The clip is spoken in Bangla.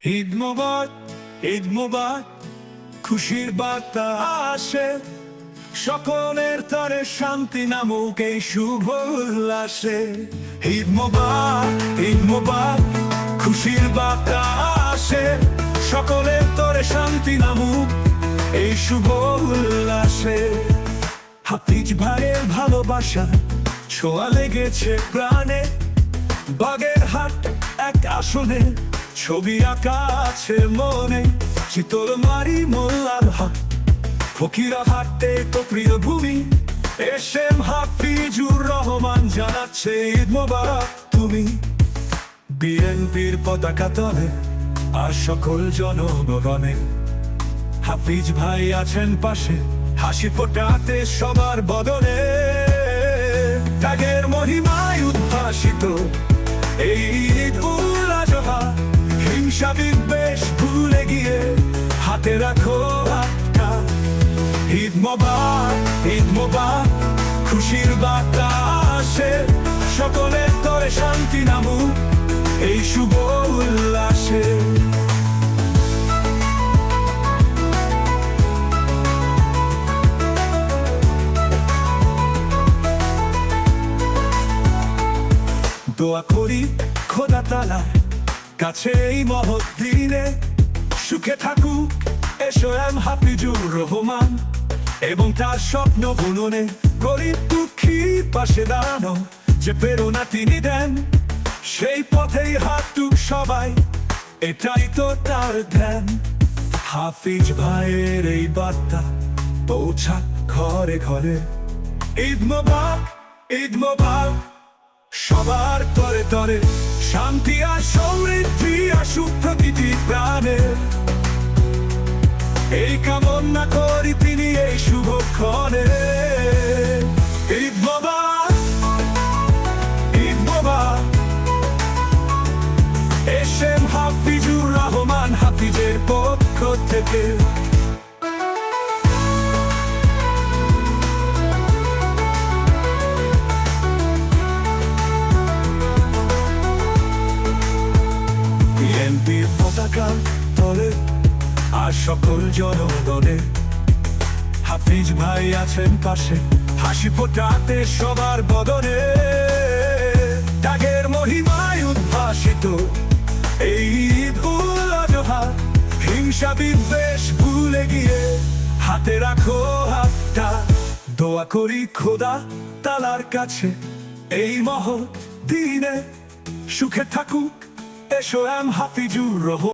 ঈদ মোবারক, ঈদ মোবারক, খুশির বার্তা আসে, সকলের তরে শান্তি নামুক এই শুভ উল্লাসে। ঈদ মোবারক, ঈদ মোবারক, খুশির বার্তা আসে, সকলের তরে শান্তি নামুক এই শুভ উল্লাসে। হাফিজ ভাইয়ের ভালোবাসা ছোঁয়া লেগেছে প্রাণে, বাগেরহাট এক আসনে ছবি আঁকা আছে মনে। চিতলমারি মোল্লার হাট, ফকিরাহাটে তো প্রিয় ভূমি। এসএম হাফিজুর রহমান জানাচ্ছে ঈদ মোবারক তুমি। বিএনপির পতাকা তলে আর সকল জনগণে হাফিজ ভাই আছেন পাশে, হাসি ফোটাতে সবার বদনে। ত্যাগের মহিমায় উদ্ভাসিত এই ঈদ উল আজহা, হিংসা বিদ্বেষ ভুলে গিয়ে হাতে রাখো হাতটা। ঈদ মোবারক, ঈদ মোবারক, খুশির বার্তা আসে, সকলের তরে শান্তি নামুক এই শুভ উল্লাসে। দোয়া করি খোদা তাআলার কাছে এই মহৎ দিনে, সুখে থাকুক এসএম হাফিজুর রহমান এবং তার স্বপ্ন বুননে। গরিব দুঃখী পাশে দাঁড়ানো যে প্রেরণা তিনি দেন, সেই পথেই হাঁটুক সবাই, এটাই তো তার ধ্যান। হাফিজ ভাইয়ের এই বার্তা পৌঁছাক ঘরে ঘরে। ঈদ মোবারক, ঈদ মোবারক, সবার তরে তরে শান্তি আর সমৃদ্ধি আসুক প্রতিটি প্রাণে। এই কামনা করি তিনি এই শুভক্ষণে। ঈদ মোবারক, ঈদ মোবারক, এসএম হাফিজুর রহমান হাফিজের পক্ষ থেকে। বিএনপির পতাকা তলে আর সকল জনগণে হাফিজ ভাই আছেন পাশে, হাসি ফোটাতে সবার বদনে। ত্যাগের মহিমায় উদ্ভাসিত এই ঈদ উল আজহা, হিংসা বিদ্বেষ ভুলে গিয়ে হাতে রাখো হাতটা। দোয়া করি খোদা তাআলার কাছে এই মহৎ দিনে, সুখে থাকুক এসএম হাফিজুর রহমান।